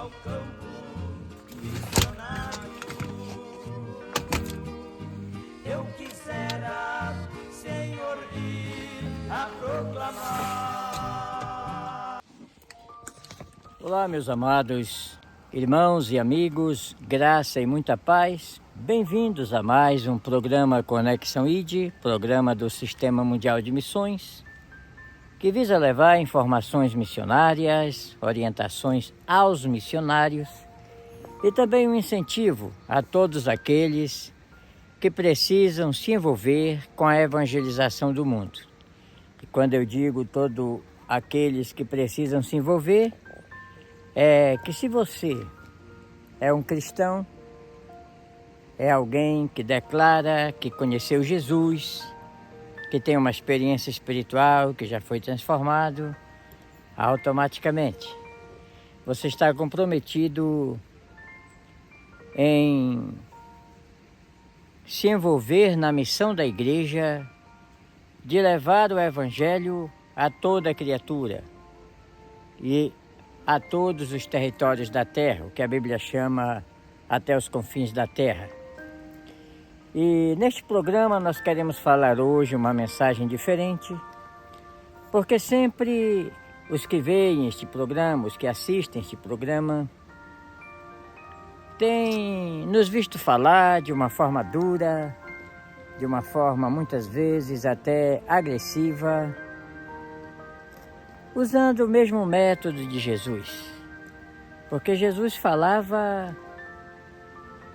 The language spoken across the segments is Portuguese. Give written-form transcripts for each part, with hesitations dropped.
ao campo missionário. Eu quisera, Senhor, ir a proclamar. Olá, meus amados irmãos e amigos, graça e muita paz. Bem-vindos a mais um programa Conexão ID, programa do Sistema Mundial de Missões, que visa levar informações missionárias, orientações aos missionários e também um incentivo a todos aqueles que precisam se envolver com a evangelização do mundo. E quando eu digo todos aqueles que precisam se envolver, é que se você é um cristão, é alguém que declara que conheceu Jesus, que tem uma experiência espiritual, que já foi transformado, automaticamente você está comprometido em se envolver na missão da igreja de levar o evangelho a toda criatura e a todos os territórios da terra, o que a Bíblia chama até os confins da terra. E neste programa nós queremos falar hoje uma mensagem diferente, porque sempre os que veem este programa, os que assistem este programa, têm nos visto falar de uma forma dura, de uma forma muitas vezes até agressiva, usando o mesmo método de Jesus. Porque Jesus falava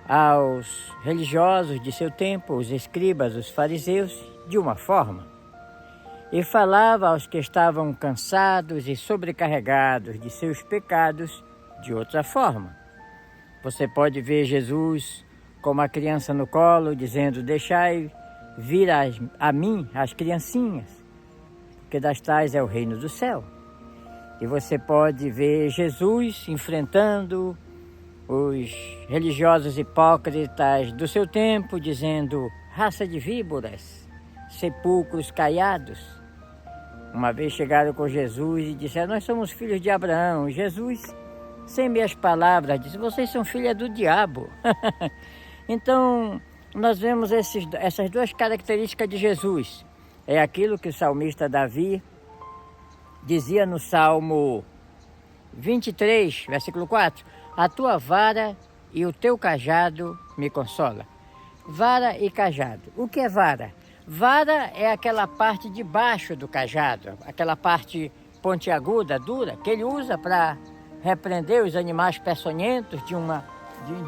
aos religiosos de seu tempo, os escribas, os fariseus, de uma forma, e falava aos que estavam cansados e sobrecarregados de seus pecados de outra forma. Você pode ver Jesus como a criança no colo, dizendo: deixai vir a mim as criancinhas, porque das tais é o reino do céu. E você pode ver Jesus enfrentando os religiosos hipócritas do seu tempo, dizendo: raça de víboras, sepulcros caiados. Uma vez chegaram com Jesus e disseram: nós somos filhos de Abraão. Jesus, sem meias palavras, disse: vocês são filhos do diabo. Então, nós vemos essas duas características de Jesus. É aquilo que o salmista Davi dizia no Salmo 23, versículo 4: a tua vara e o teu cajado me consola. Vara e cajado. O que é vara? Vara é aquela parte de baixo do cajado, aquela parte pontiaguda, dura, que ele usa para repreender os animais peçonhentos de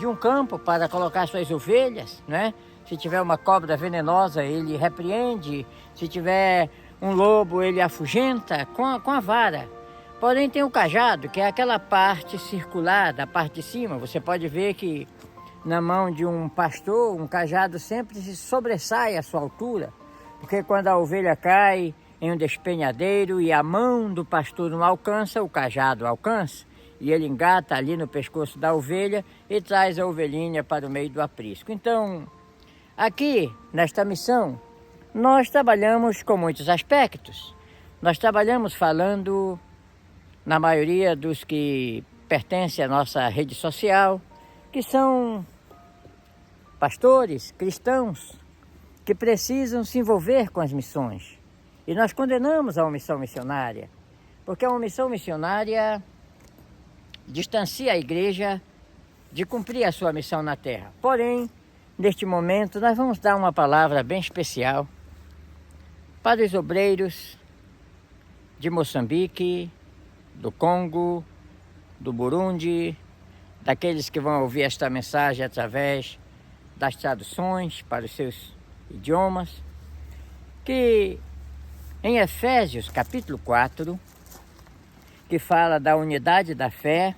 um campo, para colocar suas ovelhas, né? Se tiver uma cobra venenosa, ele repreende. Se tiver um lobo, ele afugenta com a vara. Porém, tem o cajado, que é aquela parte circular da parte de cima. Você pode ver que na mão de um pastor, um cajado sempre se sobressai à sua altura, porque quando a ovelha cai em um despenhadeiro e a mão do pastor não alcança, o cajado alcança, e ele engata ali no pescoço da ovelha e traz a ovelhinha para o meio do aprisco. Então, aqui, nesta missão, nós trabalhamos com muitos aspectos. Nós trabalhamos falando, na maioria dos que pertencem à nossa rede social, que são pastores, cristãos, que precisam se envolver com as missões. E nós condenamos a omissão missionária, porque a omissão missionária distancia a igreja de cumprir a sua missão na terra. Porém, neste momento, nós vamos dar uma palavra bem especial para os obreiros de Moçambique, do Congo, do Burundi, daqueles que vão ouvir esta mensagem através das traduções para os seus idiomas, que em Efésios capítulo 4, que fala da unidade da fé,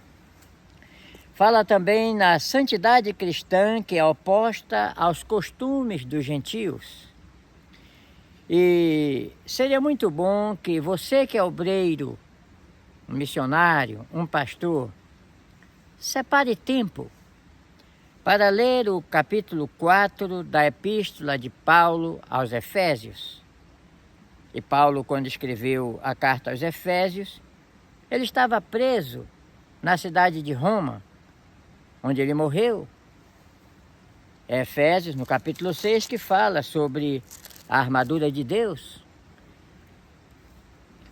fala também na santidade cristã, que é oposta aos costumes dos gentios. E seria muito bom que você que é obreiro, um missionário, um pastor, separe tempo para ler o capítulo 4 da epístola de Paulo aos Efésios. E Paulo, quando escreveu a carta aos Efésios, ele estava preso na cidade de Roma, onde ele morreu. É Efésios, no capítulo 6, que fala sobre a armadura de Deus.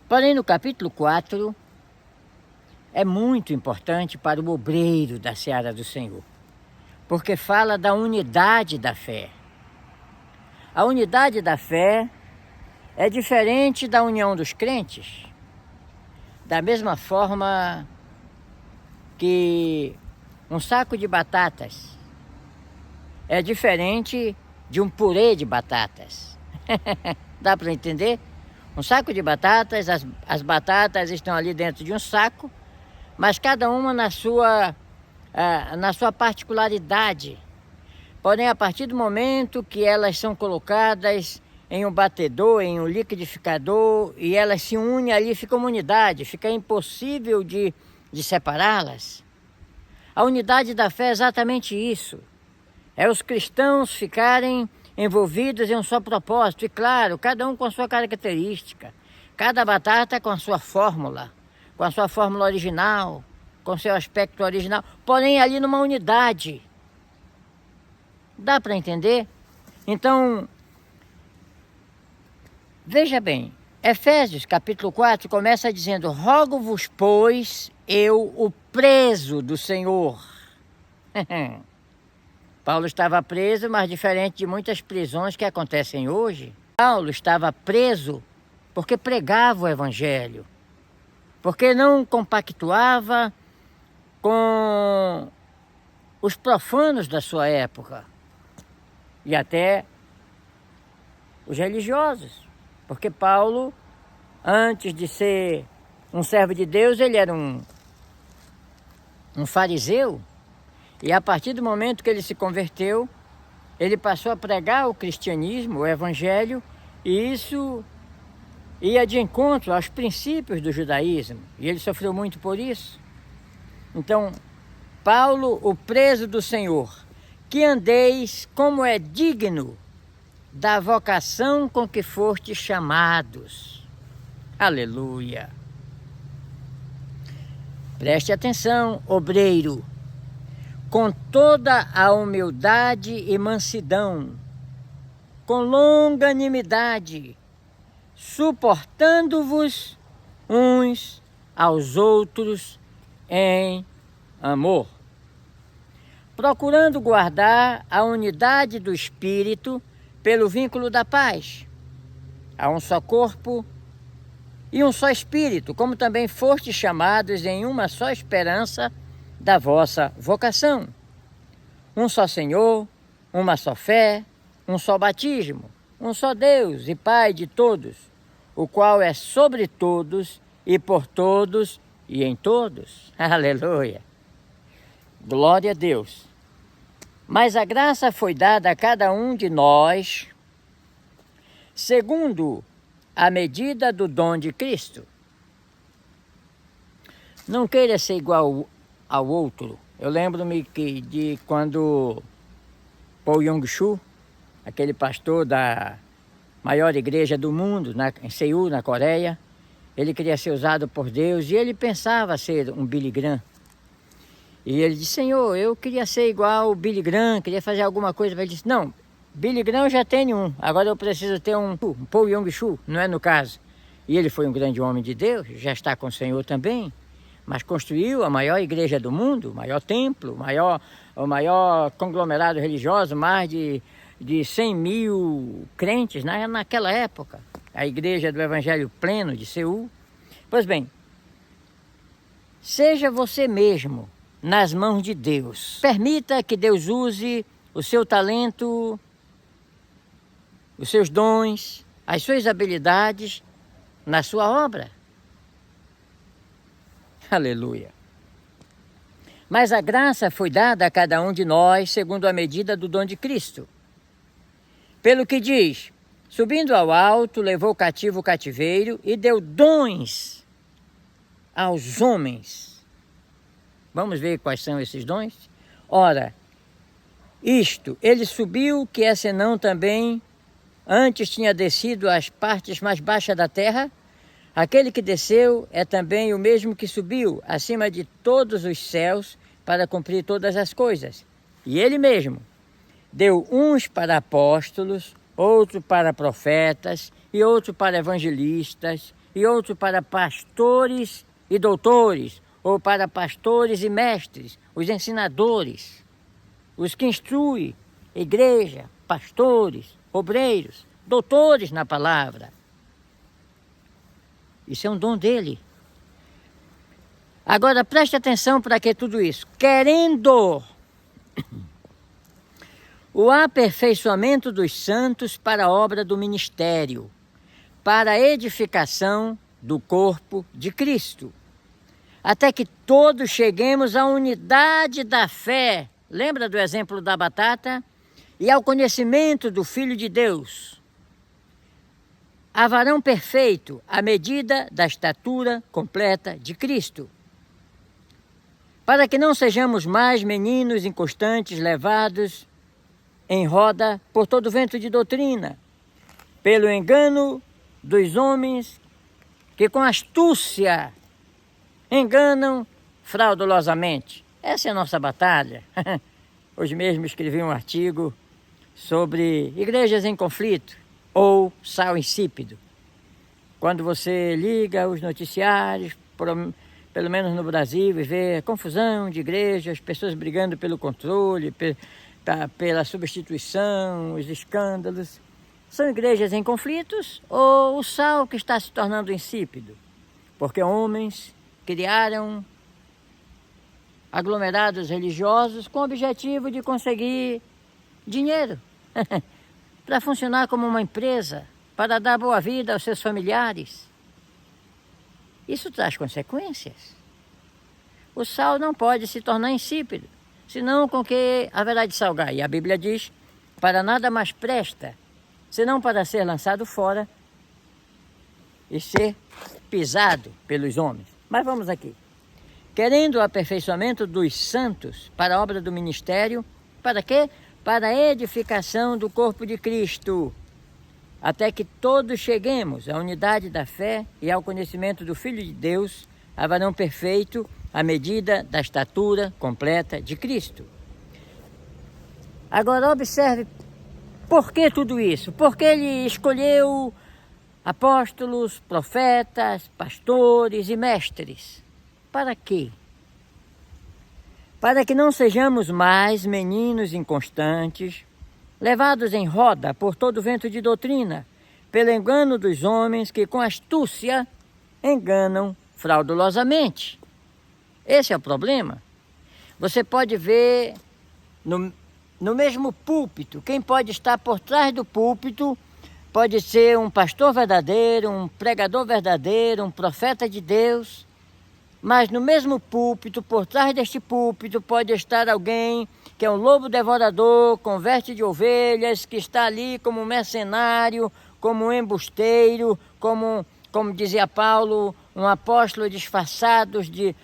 Porém, no capítulo 4, é muito importante para o obreiro da seara do Senhor, porque fala da unidade da fé. A unidade da fé é diferente da união dos crentes, da mesma forma que um saco de batatas é diferente de um purê de batatas. Dá para entender? Um saco de batatas, as batatas estão ali dentro de um saco, mas cada uma na sua particularidade. Porém, a partir do momento que elas são colocadas em um batedor, em um liquidificador, e elas se unem ali, fica uma unidade, fica impossível de separá-las. A unidade da fé é exatamente isso. É os cristãos ficarem envolvidos em um só propósito. E claro, cada um com a sua característica. Cada batata com a sua fórmula original, com seu aspecto original. Porém, ali numa unidade. Dá para entender? Então, veja bem, Efésios capítulo 4 começa dizendo: rogo-vos, pois, eu, o preso do Senhor. Paulo estava preso, mas diferente de muitas prisões que acontecem hoje. Paulo estava preso porque pregava o Evangelho, porque não compactuava com os profanos da sua época e até os religiosos, porque Paulo, antes de ser um servo de Deus, ele era um fariseu. E a partir do momento que ele se converteu, ele passou a pregar o cristianismo, o evangelho, e isso ia de encontro aos princípios do judaísmo. E ele sofreu muito por isso. Então, Paulo, o preso do Senhor, que andeis como é digno da vocação com que fostes chamados. Aleluia! Preste atenção, obreiro, com toda a humildade e mansidão, com longanimidade, suportando-vos uns aos outros em amor, procurando guardar a unidade do Espírito pelo vínculo da paz. Há um só corpo e um só Espírito, como também fostes chamados em uma só esperança da vossa vocação. Um só Senhor, uma só fé, um só batismo, um só Deus e Pai de todos, o qual é sobre todos e por todos e em todos. Aleluia! Glória a Deus! Mas a graça foi dada a cada um de nós, segundo a medida do dom de Cristo. Não queira ser igual ao outro. Eu lembro-me de quando Paul Yong-Soo, aquele pastor da maior igreja do mundo, em Seul, na Coreia, ele queria ser usado por Deus e ele pensava ser um Billy Graham. E ele disse: Senhor, eu queria ser igual o Billy Graham, queria fazer alguma coisa. Ele disse: não, Billy Graham eu já tenho um, agora eu preciso ter um Paul Yong-Soo, não é no caso. E ele foi um grande homem de Deus, já está com o Senhor também, mas construiu a maior igreja do mundo, o maior templo, o maior conglomerado religioso, mais de 100 mil crentes naquela época, a igreja do Evangelho Pleno de Seul. Pois bem, seja você mesmo nas mãos de Deus. Permita que Deus use o seu talento, os seus dons, as suas habilidades na sua obra. Aleluia! Mas a graça foi dada a cada um de nós segundo a medida do dom de Cristo. Pelo que diz: subindo ao alto, levou cativo o cativeiro e deu dons aos homens. Vamos ver quais são esses dons? Ora, isto, ele subiu, que é senão também antes tinha descido às partes mais baixas da terra, Aquele que desceu é também o mesmo que subiu acima de todos os céus para cumprir todas as coisas. E ele mesmo deu uns para apóstolos, outro para profetas, e outro para evangelistas, e outro para pastores e doutores, ou para pastores e mestres, os ensinadores, os que instruem, igreja, pastores, obreiros, doutores na palavra. Isso é um dom dele. Agora preste atenção para que tudo isso. Querendo o aperfeiçoamento dos santos para a obra do ministério, para a edificação do corpo de Cristo, até que todos cheguemos à unidade da fé. Lembra do exemplo da batata? E ao conhecimento do Filho de Deus, a varão perfeito, à medida da estatura completa de Cristo, para que não sejamos mais meninos inconstantes, levados em roda por todo vento de doutrina, pelo engano dos homens que com astúcia enganam fraudulosamente. Essa é a nossa batalha. Hoje mesmo escrevi um artigo sobre igrejas em conflito ou sal insípido. Quando você liga os noticiários, pelo menos no Brasil, e vê confusão de igrejas, pessoas brigando pelo controle, pela substituição, os escândalos. São igrejas em conflitos ou o sal que está se tornando insípido? Porque homens criaram aglomerados religiosos com o objetivo de conseguir dinheiro para funcionar como uma empresa, para dar boa vida aos seus familiares. Isso traz consequências. O sal não pode se tornar insípido, senão com que haverá de salgar. E a Bíblia diz, para nada mais presta, senão para ser lançado fora e ser pisado pelos homens. Mas vamos aqui. Querendo o aperfeiçoamento dos santos para a obra do ministério, para quê? Para a edificação do corpo de Cristo, até que todos cheguemos à unidade da fé e ao conhecimento do Filho de Deus, a varão perfeito, à medida da estatura completa de Cristo. Agora observe, por que tudo isso? Porque ele escolheu apóstolos, profetas, pastores e mestres. Para quê? Para que não sejamos mais meninos inconstantes, levados em roda por todo vento de doutrina, pelo engano dos homens que com astúcia enganam fraudulosamente. Esse é o problema. Você pode ver no mesmo púlpito, quem pode estar por trás do púlpito pode ser um pastor verdadeiro, um pregador verdadeiro, um profeta de Deus, mas no mesmo púlpito, por trás deste púlpito, pode estar alguém que é um lobo devorador, com veste de ovelhas, que está ali como um mercenário, como um embusteiro, como dizia Paulo, um apóstolo disfarçado de...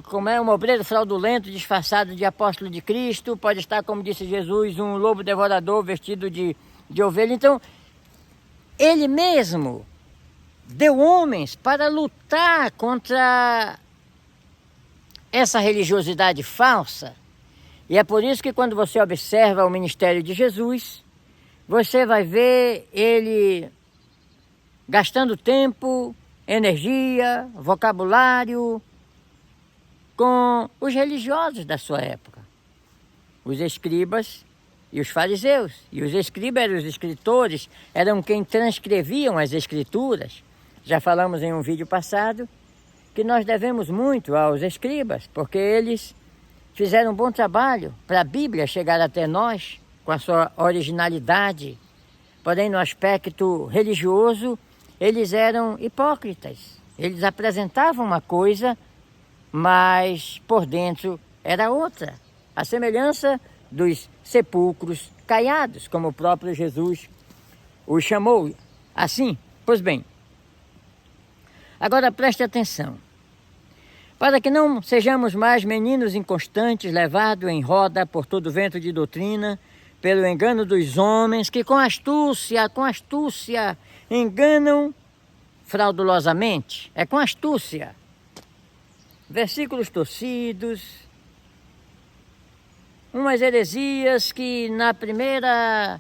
como é um obreiro fraudulento disfarçado de apóstolo de Cristo, pode estar, como disse Jesus, um lobo devorador vestido de ovelha. Então, ele mesmo deu homens para lutar contra essa religiosidade falsa. E é por isso que quando você observa o ministério de Jesus, você vai ver ele gastando tempo, energia, vocabulário com os religiosos da sua época, os escribas e os fariseus. E os escribas eram os escritores, eram quem transcreviam as escrituras. Já falamos em um vídeo passado que nós devemos muito aos escribas, porque eles fizeram um bom trabalho para a Bíblia chegar até nós com a sua originalidade. Porém, no aspecto religioso, eles eram hipócritas. Eles apresentavam uma coisa, mas por dentro era outra. A semelhança dos sepulcros caiados, como o próprio Jesus os chamou assim. Pois bem, agora preste atenção. Para que não sejamos mais meninos inconstantes, levados em roda por todo vento de doutrina, pelo engano dos homens que com astúcia enganam fraudulosamente, é com astúcia. Versículos torcidos, umas heresias que na primeira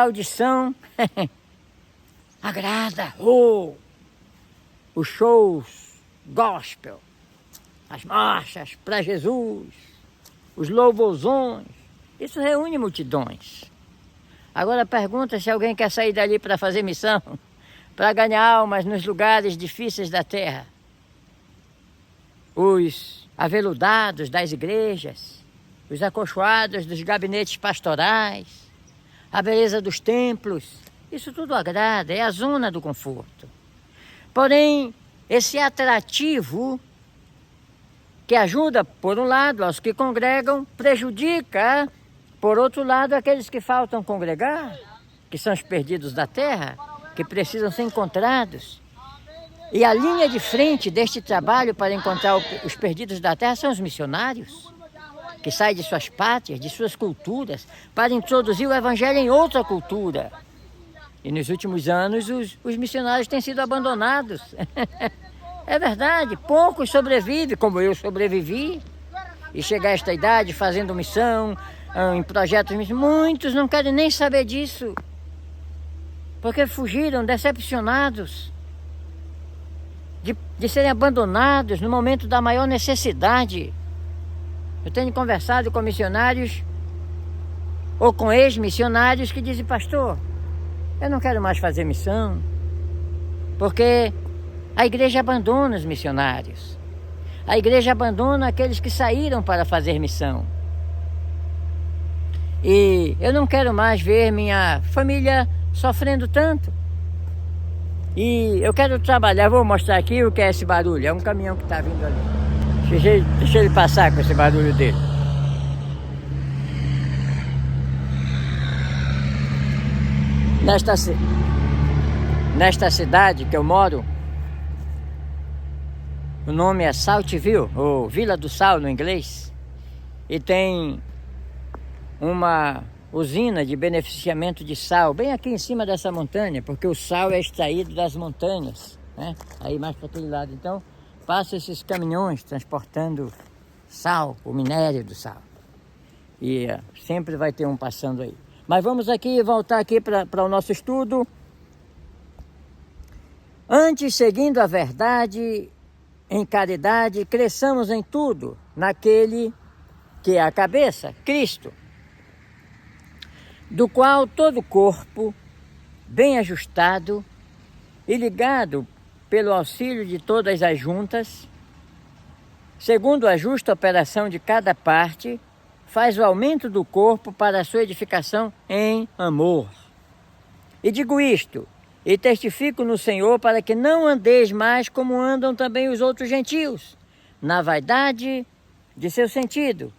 audição agrada. Os shows gospel, as marchas para Jesus, os louvozões, isso reúne multidões. Agora pergunta se alguém quer sair dali para fazer missão, para ganhar almas nos lugares difíceis da terra. Os aveludados das igrejas, os acolchoados dos gabinetes pastorais, a beleza dos templos, isso tudo agrada, é a zona do conforto. Porém, esse atrativo que ajuda, por um lado, aos que congregam, prejudica, por outro lado, aqueles que faltam congregar, que são os perdidos da terra, que precisam ser encontrados. E a linha de frente deste trabalho para encontrar os perdidos da terra são os missionários, que saem de suas pátrias, de suas culturas, para introduzir o evangelho em outra cultura. E nos últimos anos os missionários têm sido abandonados. É verdade, poucos sobrevivem, como eu sobrevivi, e chegar a esta idade fazendo missão, em projetos missionários. Muitos não querem nem saber disso, porque fugiram decepcionados de serem abandonados no momento da maior necessidade. Eu tenho conversado com missionários ou com ex-missionários que dizem: pastor, eu não quero mais fazer missão, porque a igreja abandona os missionários. A igreja abandona aqueles que saíram para fazer missão. E eu não quero mais ver minha família sofrendo tanto. E eu quero trabalhar, vou mostrar aqui o que é esse barulho. É um caminhão que está vindo ali. Deixa ele passar com esse barulho dele. Nesta cidade que eu moro, o nome é Saltville, ou Vila do Sal no inglês, e tem uma usina de beneficiamento de sal bem aqui em cima dessa montanha, porque o sal é extraído das montanhas, né? Aí mais para aquele lado. Então passam esses caminhões transportando sal, o minério do sal, e sempre vai ter um passando aí. Mas vamos voltar aqui para o nosso estudo. Antes, seguindo a verdade, em caridade, cresçamos em tudo naquele que é a cabeça, Cristo, do qual todo o corpo, bem ajustado e ligado pelo auxílio de todas as juntas, segundo a justa operação de cada parte, faz o aumento do corpo para a sua edificação em amor. E digo isto, e testifico no Senhor, para que não andeis mais como andam também os outros gentios, na vaidade de seu sentido,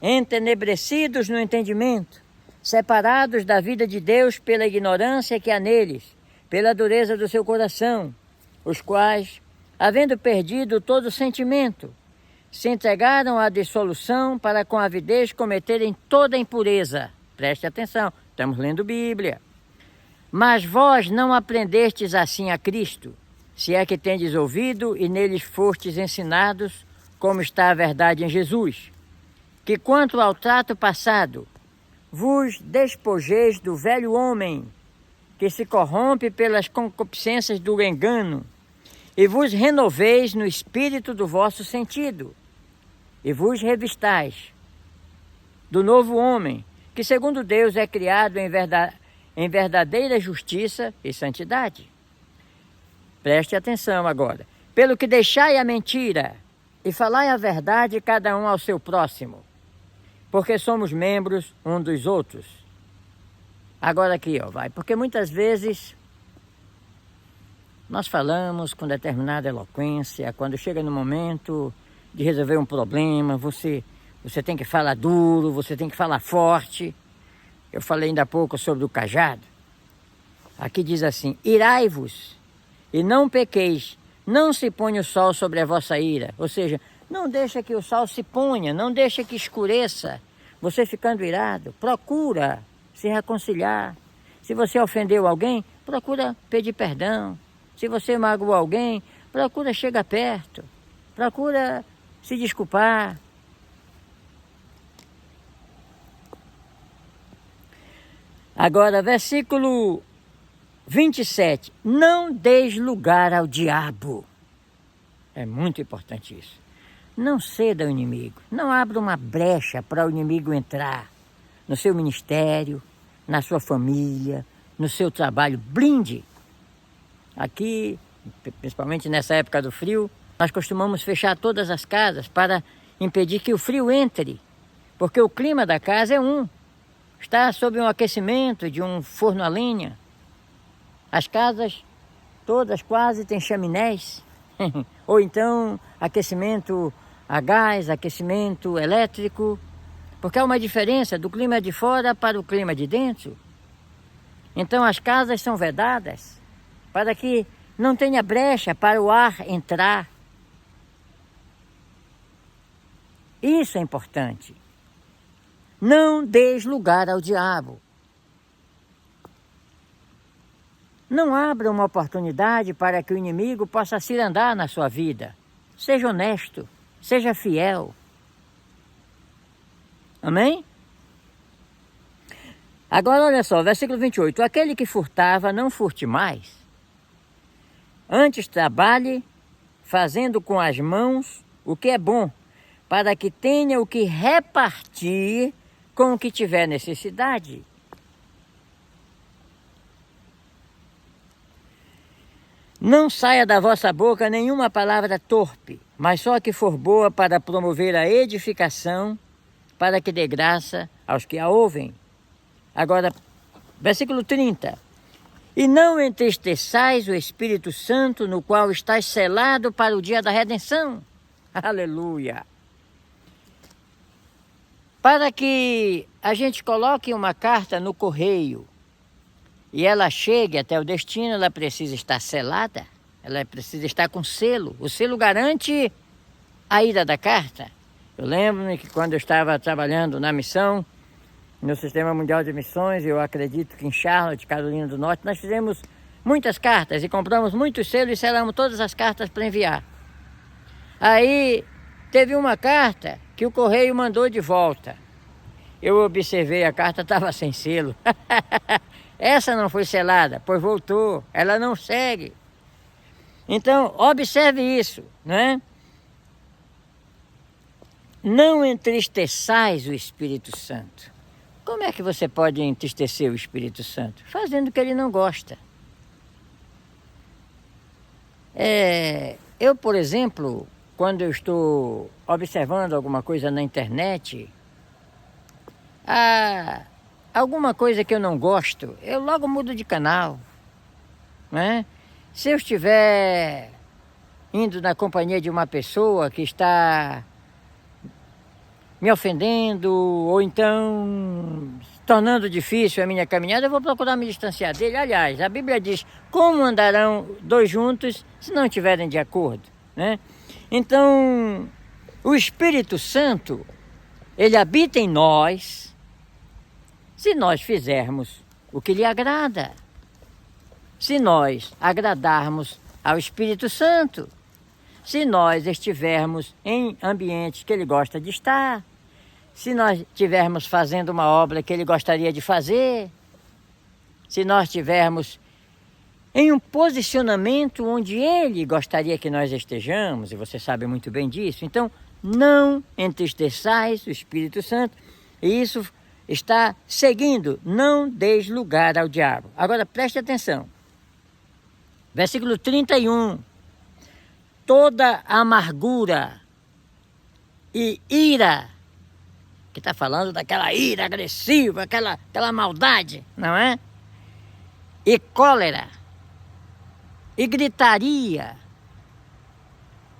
entenebrecidos no entendimento, separados da vida de Deus pela ignorância que há neles, pela dureza do seu coração, os quais, havendo perdido todo sentimento, se entregaram à dissolução para com avidez cometerem toda impureza. Preste atenção, estamos lendo Bíblia. Mas vós não aprendestes assim a Cristo, se é que tendes ouvido e neles fostes ensinados, como está a verdade em Jesus, que quanto ao trato passado, vos despojeis do velho homem, que se corrompe pelas concupiscências do engano, e vos renoveis no espírito do vosso sentido, e vos revistais do novo homem, que segundo Deus é criado em verdadeira justiça e santidade. Preste atenção agora. Pelo que deixai a mentira e falai a verdade cada um ao seu próximo, porque somos membros um dos outros. Agora aqui, vai. Porque muitas vezes nós falamos com determinada eloquência, quando chega no momento de resolver um problema, você tem que falar duro, você tem que falar forte. Eu falei ainda há pouco sobre o cajado. Aqui diz assim: irai-vos e não pequeis, não se ponha o sol sobre a vossa ira. Ou seja, não deixa que o sol se ponha, não deixa que escureça. Você ficando irado, procura se reconciliar. Se você ofendeu alguém, procura pedir perdão. Se você magoou alguém, procura chegar perto. Procura se desculpar. Agora, versículo 27. Não deis lugar ao diabo. É muito importante isso. Não ceda ao inimigo. Não abra uma brecha para o inimigo entrar no seu ministério, na sua família, no seu trabalho. Blinde. Aqui, principalmente nessa época do frio, nós costumamos fechar todas as casas para impedir que o frio entre. Porque o clima da casa é está sob um aquecimento de um forno a lenha. As casas todas quase têm chaminés. Ou então aquecimento a gás, aquecimento elétrico. Porque há uma diferença do clima de fora para o clima de dentro. Então as casas são vedadas para que não tenha brecha para o ar entrar. Isso é importante. Não deis lugar ao diabo. Não abra uma oportunidade para que o inimigo possa cirandar na sua vida. Seja honesto, seja fiel. Amém? Agora olha só, versículo 28. Aquele que furtava, não furte mais. Antes trabalhe, fazendo com as mãos o que é bom, para que tenha o que repartir com o que tiver necessidade. Não saia da vossa boca nenhuma palavra torpe, mas só a que for boa para promover a edificação, para que dê graça aos que a ouvem. Agora, versículo 30. E não entristeçais o Espírito Santo, no qual estás selado para o dia da redenção. Aleluia! Para que a gente coloque uma carta no correio e ela chegue até o destino, ela precisa estar selada, ela precisa estar com selo. O selo garante a ida da carta. Eu lembro-me que quando eu estava trabalhando na missão, no Sistema Mundial de Missões, eu acredito que em Charlotte, Carolina do Norte, nós fizemos muitas cartas e compramos muitos selos e selamos todas as cartas para enviar. Aí teve uma carta que o correio mandou de volta. Eu observei, a carta estava sem selo. Essa não foi selada, pois voltou, ela não segue. Então, observe isso, né? Não entristeçais o Espírito Santo. Como é que você pode entristecer o Espírito Santo? Fazendo o que ele não gosta. Eu, por exemplo, quando eu estou observando alguma coisa na internet, alguma coisa que eu não gosto, eu logo mudo de canal, né? Se eu estiver indo na companhia de uma pessoa que está me ofendendo, ou então tornando difícil a minha caminhada, eu vou procurar me distanciar dele. Aliás, a Bíblia diz, como andarão dois juntos se não estiverem de acordo, né? Então, o Espírito Santo, ele habita em nós, se nós fizermos o que lhe agrada. Se nós agradarmos ao Espírito Santo, se nós estivermos em ambientes que ele gosta de estar, se nós estivermos fazendo uma obra que ele gostaria de fazer, se nós estivermos em um posicionamento onde ele gostaria que nós estejamos, e você sabe muito bem disso, então não entristeçais o Espírito Santo, e isso está seguindo, não deis lugar ao diabo. Agora preste atenção, versículo 31, toda amargura e ira, que está falando daquela ira agressiva, aquela maldade, não é? E cólera, e gritaria,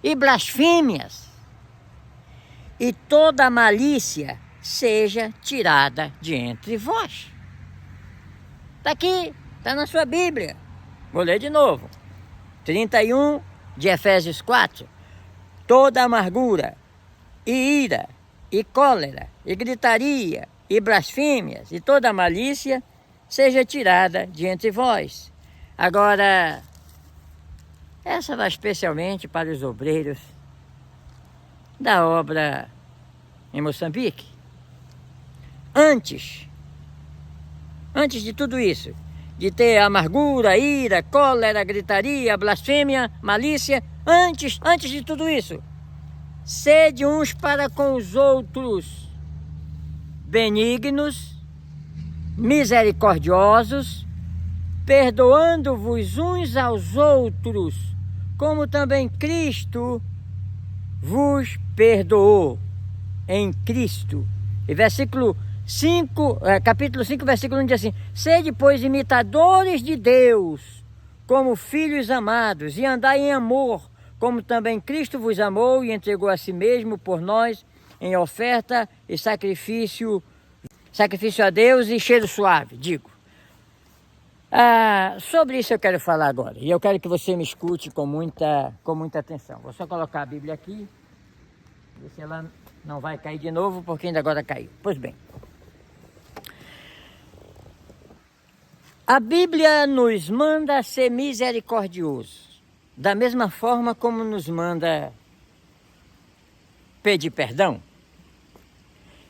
e blasfêmias, e toda malícia seja tirada de entre vós. Está aqui, está na sua Bíblia. Vou ler de novo. 31 de Efésios 4. Toda amargura, e ira, e cólera, e gritaria, e blasfêmias, e toda malícia seja tirada de entre vós. Agora, essa vai especialmente para os obreiros da obra em Moçambique. Antes de tudo isso, de ter amargura, ira, cólera, gritaria, blasfêmia, malícia, antes de tudo isso, sede uns para com os outros benignos, misericordiosos, perdoando-vos uns aos outros, como também Cristo vos perdoou em Cristo. E versículo 5, capítulo 5, versículo 1 diz assim: sede, pois, imitadores de Deus, como filhos amados, e andai em amor, como também Cristo vos amou e entregou a si mesmo por nós, em oferta e sacrifício a Deus e cheiro suave, digo. Sobre isso eu quero falar agora, e eu quero que você me escute com muita atenção. Vou só colocar a Bíblia aqui, ver se ela não vai cair de novo, porque ainda agora caiu. Pois bem, a Bíblia nos manda ser misericordiosos, da mesma forma como nos manda pedir perdão.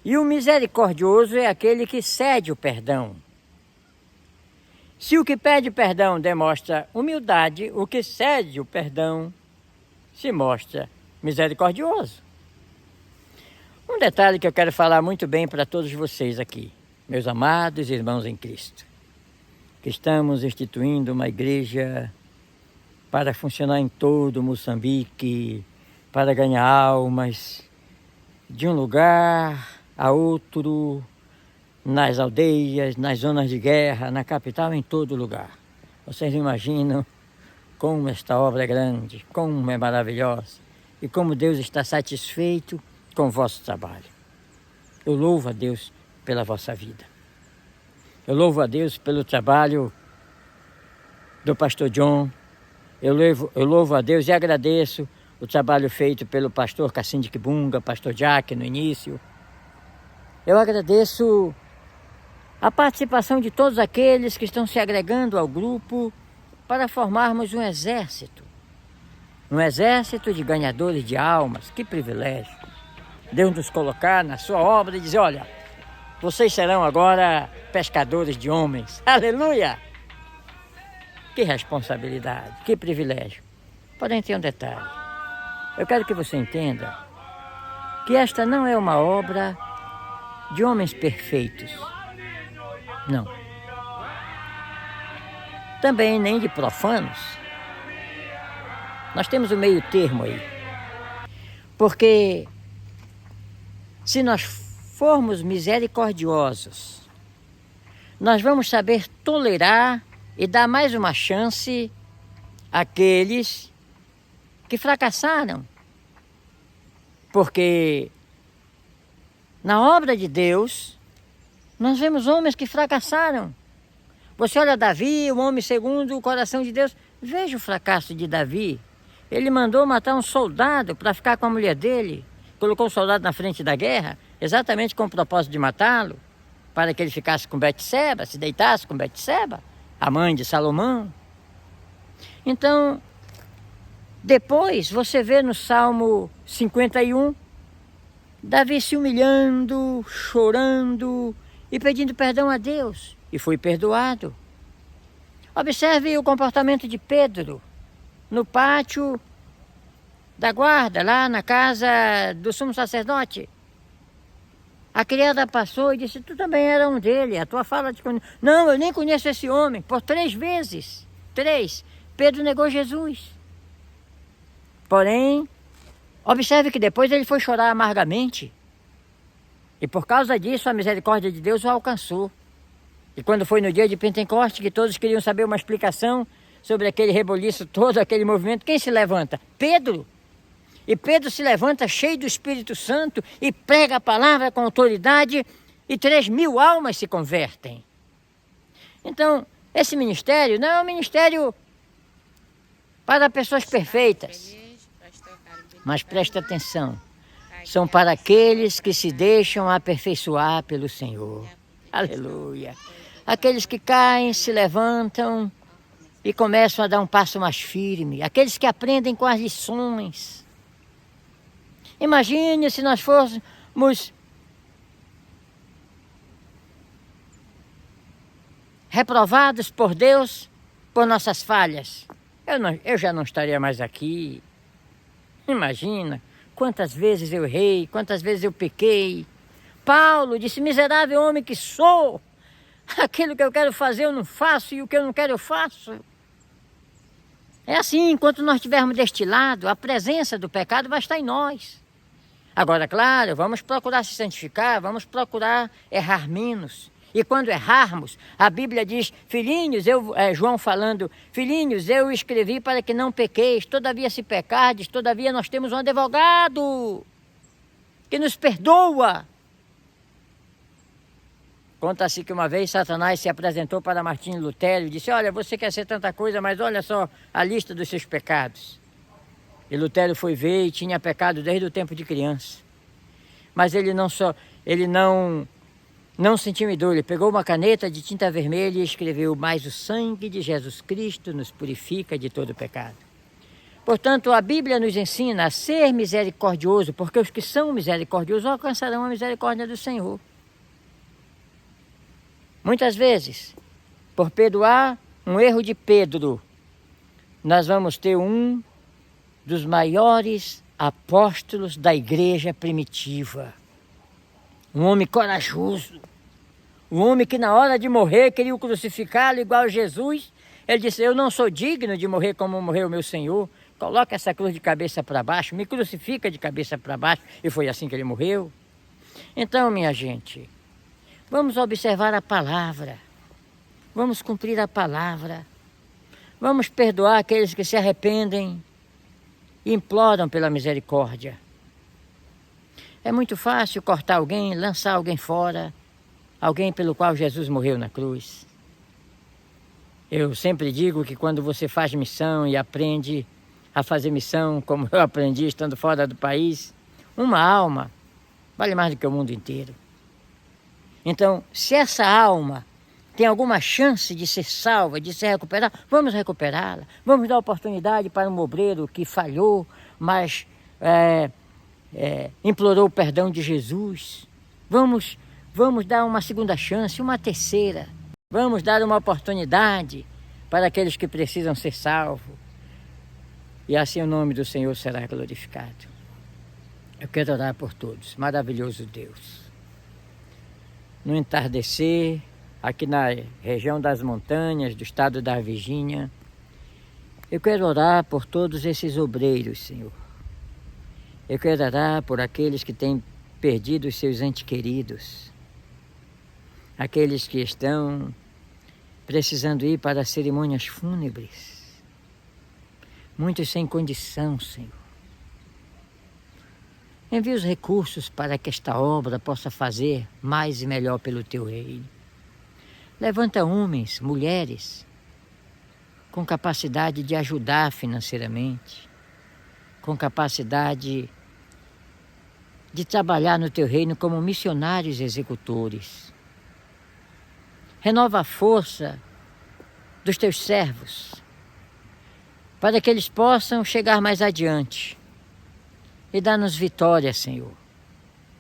E o misericordioso é aquele que cede o perdão. Se o que pede perdão demonstra humildade, o que cede o perdão se mostra misericordioso. Um detalhe que eu quero falar muito bem para todos vocês aqui, meus amados irmãos em Cristo, que estamos instituindo uma igreja para funcionar em todo Moçambique, para ganhar almas de um lugar a outro, nas aldeias, nas zonas de guerra, na capital, em todo lugar. Vocês não imaginam como esta obra é grande, como é maravilhosa e como Deus está satisfeito com o vosso trabalho. Eu louvo a Deus pela vossa vida. Eu louvo a Deus pelo trabalho do pastor John. Eu louvo a Deus e agradeço o trabalho feito pelo pastor Cassinde Kibunga, pastor Jack no início. Eu agradeço a participação de todos aqueles que estão se agregando ao grupo para formarmos um exército de ganhadores de almas. Que privilégio Deus nos colocar na sua obra e dizer: olha, vocês serão agora pescadores de homens. Aleluia! Que responsabilidade, que privilégio. Porém, tem um detalhe. Eu quero que você entenda que esta não é uma obra de homens perfeitos. Não. Também nem de profanos. Nós temos o meio termo aí. Porque se nós formos misericordiosos, nós vamos saber tolerar e dar mais uma chance àqueles que fracassaram. Porque na obra de Deus, nós vemos homens que fracassaram. Você olha Davi, o homem segundo o coração de Deus. Veja o fracasso de Davi. Ele mandou matar um soldado para ficar com a mulher dele. Colocou o soldado na frente da guerra, exatamente com o propósito de matá-lo, para que ele ficasse com Betseba, se deitasse com Betseba, a mãe de Salomão. Então, depois você vê no Salmo 51, Davi se humilhando, chorando e pedindo perdão a Deus. E foi perdoado. Observe o comportamento de Pedro no pátio da guarda, lá na casa do sumo sacerdote. A criada passou e disse: tu também era um dele, a tua fala te conhece. Não, eu nem conheço esse homem. Por 3 vezes, Pedro negou Jesus. Porém, observe que depois ele foi chorar amargamente. E por causa disso, a misericórdia de Deus o alcançou. E quando foi no dia de Pentecoste, que todos queriam saber uma explicação sobre aquele reboliço todo, aquele movimento, quem se levanta? Pedro. E Pedro se levanta cheio do Espírito Santo e prega a palavra com autoridade e 3.000 almas se convertem. Então, esse ministério não é um ministério para pessoas perfeitas. Mas presta atenção, são para aqueles que se deixam aperfeiçoar pelo Senhor. Aleluia! aqueles que caem, se levantam e começam a dar um passo mais firme, aqueles que aprendem com as lições. Imagine se nós fôssemos reprovados por Deus por nossas falhas. Eu já não estaria mais aqui. Imagina quantas vezes eu errei, quantas vezes eu pequei. Paulo disse: miserável homem que sou, aquilo que eu quero fazer eu não faço e o que eu não quero eu faço. É assim, enquanto nós estivermos deste lado, a presença do pecado vai estar em nós. Agora, claro, vamos procurar se santificar, vamos procurar errar menos. E quando errarmos, a Bíblia diz: filhinhos, João falando, filhinhos, eu escrevi para que não pequeis, todavia se pecardes, todavia nós temos um advogado que nos perdoa. Conta-se que uma vez Satanás se apresentou para Martinho Lutero e disse: olha, você quer ser tanta coisa, mas olha só a lista dos seus pecados. E Lutero foi ver e tinha pecado desde o tempo de criança. Mas ele não se intimidou, ele pegou uma caneta de tinta vermelha e escreveu: mas o sangue de Jesus Cristo nos purifica de todo pecado. Portanto, a Bíblia nos ensina a ser misericordioso, porque os que são misericordiosos alcançarão a misericórdia do Senhor. Muitas vezes, por perdoar um erro de Pedro, nós vamos ter um dos maiores apóstolos da igreja primitiva. Um homem corajoso, um homem que na hora de morrer queria crucificá-lo igual a Jesus. Ele disse: eu não sou digno de morrer como morreu o meu Senhor. Coloca essa cruz de cabeça para baixo, me crucifica de cabeça para baixo. E foi assim que ele morreu. Então, minha gente, vamos observar a palavra, vamos cumprir a palavra, vamos perdoar aqueles que se arrependem e imploram pela misericórdia. É muito fácil cortar alguém, lançar alguém fora, alguém pelo qual Jesus morreu na cruz. Eu sempre digo que quando você faz missão e aprende a fazer missão, como eu aprendi estando fora do país, uma alma vale mais do que o mundo inteiro. Então, se essa alma tem alguma chance de ser salva, de se recuperar, vamos recuperá-la. Vamos dar oportunidade para um obreiro que falhou, mas implorou o perdão de Jesus. Vamos dar uma segunda chance, uma terceira. Vamos dar uma oportunidade para aqueles que precisam ser salvos. E assim o nome do Senhor será glorificado. Eu quero orar por todos. Maravilhoso Deus. No entardecer, aqui na região das montanhas do estado da Virgínia, eu quero orar por todos esses obreiros, Senhor. Eu quero orar por aqueles que têm perdido os seus entes queridos, aqueles que estão precisando ir para cerimônias fúnebres, muitos sem condição, Senhor. Envia os recursos para que esta obra possa fazer mais e melhor pelo Teu reino. Levanta homens, mulheres, com capacidade de ajudar financeiramente, com capacidade de trabalhar no Teu reino como missionários e executores. Renova a força dos Teus servos, para que eles possam chegar mais adiante. E dá-nos vitória, Senhor,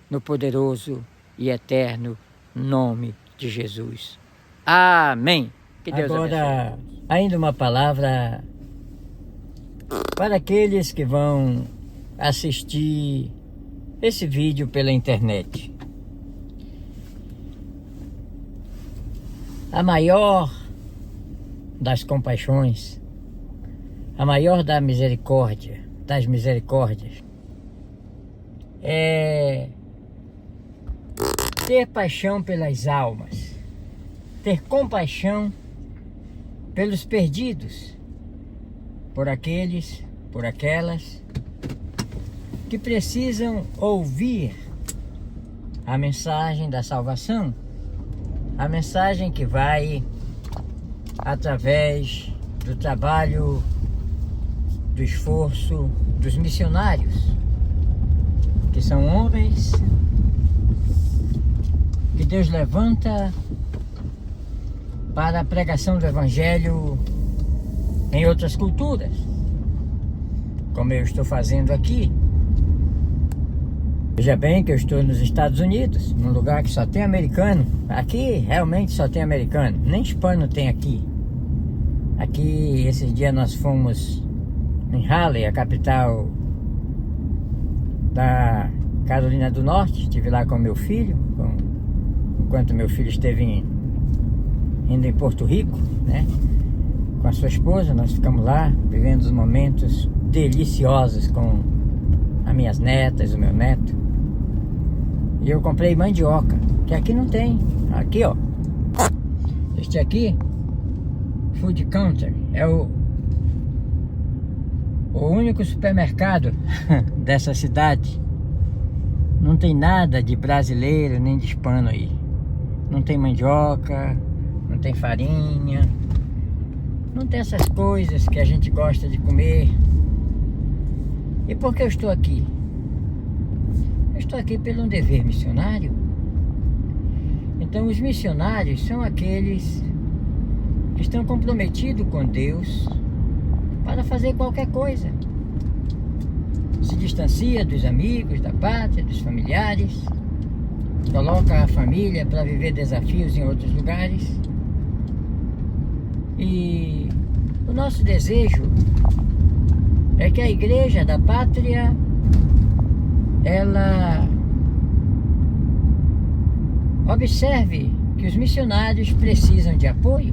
no poderoso e eterno nome de Jesus. Amém. Que Deus agora, abençoe. Ainda uma palavra para aqueles que vão assistir esse vídeo pela internet. A maior das compaixões, a maior das misericórdias, é ter paixão pelas almas, ter compaixão pelos perdidos, por aqueles, por aquelas que precisam ouvir a mensagem da salvação, a mensagem que vai através do trabalho, do esforço dos missionários, que são homens que Deus levanta para a pregação do Evangelho em outras culturas, como eu estou fazendo aqui. Veja bem que eu estou nos Estados Unidos, num lugar que só tem americano. Aqui realmente só tem americano, nem hispano tem aqui. Aqui, esses dias nós fomos em Raleigh, a capital da Carolina do Norte. Estive lá com meu filho, enquanto meu filho esteve indo em Porto Rico, né? Com a sua esposa. Nós ficamos lá, vivendo os momentos deliciosos com as minhas netas, o meu neto. E eu comprei mandioca, que aqui não tem. Aqui, ó. Este aqui, Food Counter, é o único supermercado dessa cidade. Não tem nada de brasileiro nem de hispano aí. Não tem mandioca, não tem farinha, não tem essas coisas que a gente gosta de comer. E por que eu estou aqui? Eu estou aqui pelo um dever missionário. Então os missionários são aqueles que estão comprometidos com Deus para fazer qualquer coisa. Se distancia dos amigos, da pátria, dos familiares, coloca a família para viver desafios em outros lugares. E o nosso desejo é que a igreja da pátria, ela observe que os missionários precisam de apoio.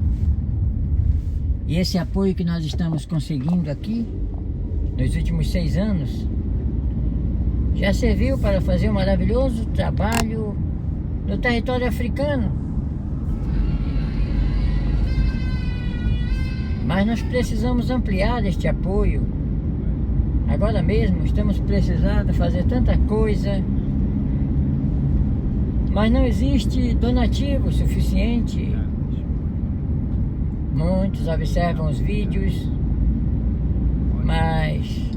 E esse apoio que nós estamos conseguindo aqui, nos últimos 6 anos, já serviu para fazer um maravilhoso trabalho no território africano. Mas nós precisamos ampliar este apoio. Agora mesmo estamos precisando fazer tanta coisa, mas não existe donativo suficiente. Muitos observam os vídeos, mas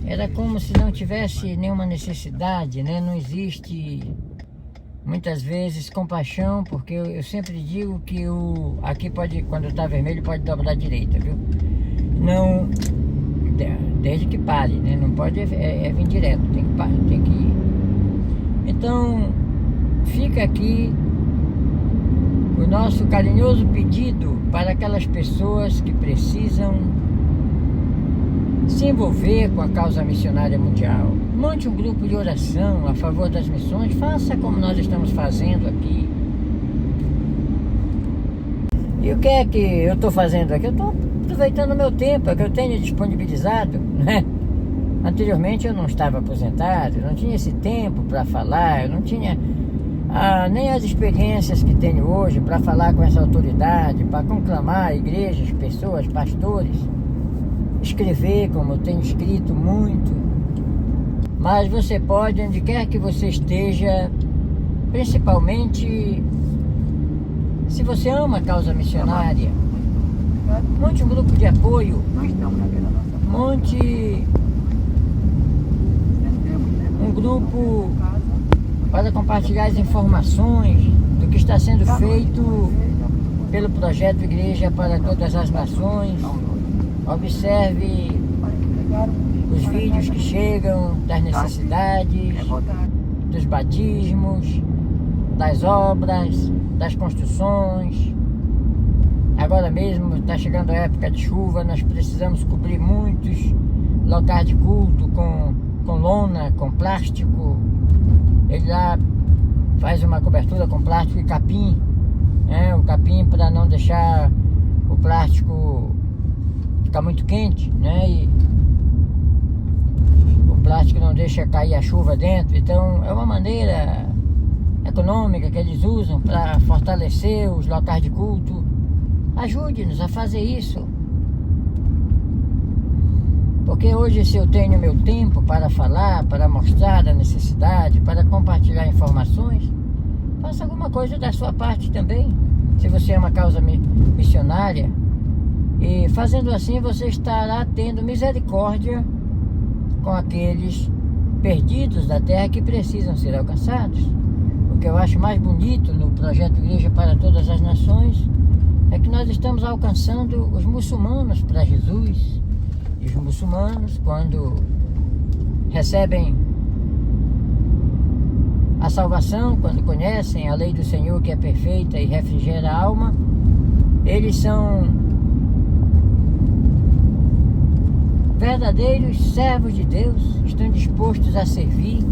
era como se não tivesse nenhuma necessidade, né? Não existe muitas vezes compaixão, porque eu sempre digo que aqui pode, quando está vermelho, pode dobrar à direita, viu? Não, desde que pare, né? Não pode vir direto, tem que ir. Então, fica aqui o nosso carinhoso pedido para aquelas pessoas que precisam se envolver com a causa missionária mundial. Monte um grupo de oração a favor das missões, faça como nós estamos fazendo aqui. E o que é que eu estou fazendo aqui? Eu estou aproveitando o meu tempo, que eu tenho disponibilizado, né? Anteriormente eu não estava aposentado, eu não tinha esse tempo para falar, eu não tinha nem as experiências que tenho hoje para falar com essa autoridade, para conclamar igrejas, pessoas, pastores, escrever como eu tenho escrito muito. Mas você pode, onde quer que você esteja, principalmente se você ama a causa missionária, monte um grupo de apoio, monte um grupo para compartilhar as informações do que está sendo feito pelo projeto Igreja para Todas as Nações. Observe os vídeos que chegam das necessidades, dos batismos, das obras, das construções. Agora mesmo está chegando a época de chuva, nós precisamos cobrir muitos locais de culto com lona, com plástico. Ele lá faz uma cobertura com plástico e capim, né? O capim para não deixar o plástico ficar muito quente, né? E o plástico não deixa cair a chuva dentro. Então é uma maneira econômica que eles usam para fortalecer os locais de culto. Ajude-nos a fazer isso. Porque hoje, se eu tenho meu tempo para falar, para mostrar a necessidade, para compartilhar informações, faça alguma coisa da sua parte também. Se você é uma causa missionária, e fazendo assim você estará tendo misericórdia com aqueles perdidos da terra que precisam ser alcançados. o que eu acho mais bonito no projeto Igreja para Todas as Nações é que nós estamos alcançando os muçulmanos para Jesus. E os muçulmanos, quando recebem a salvação, quando conhecem a lei do Senhor que é perfeita e refrigera a alma, eles são verdadeiros servos de Deus, estão dispostos a servir.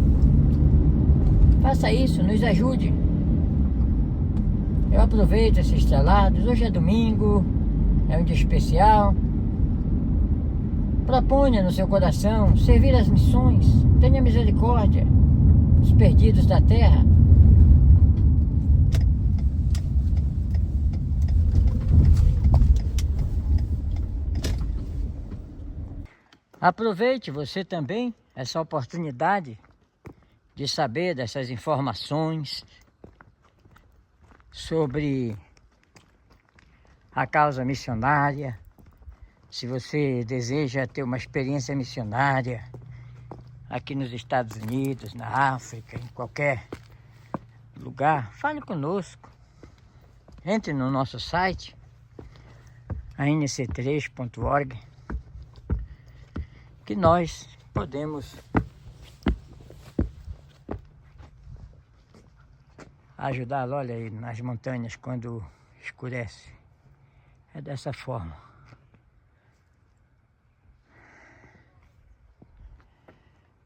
Faça isso, nos ajude. Eu aproveito esses estrelados. Hoje é domingo, é um dia especial. Proponha no seu coração servir as missões. Tenha misericórdia dos perdidos da terra. Aproveite você também essa oportunidade de saber dessas informações sobre a causa missionária. Se você deseja ter uma experiência missionária aqui nos Estados Unidos, na África, em qualquer lugar, fale conosco. Entre no nosso site, anc3.org, que nós podemos ajudá-lo. Olha aí, nas montanhas, quando escurece, é dessa forma.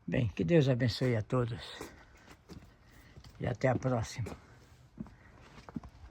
Bem, que Deus abençoe a todos e até a próxima.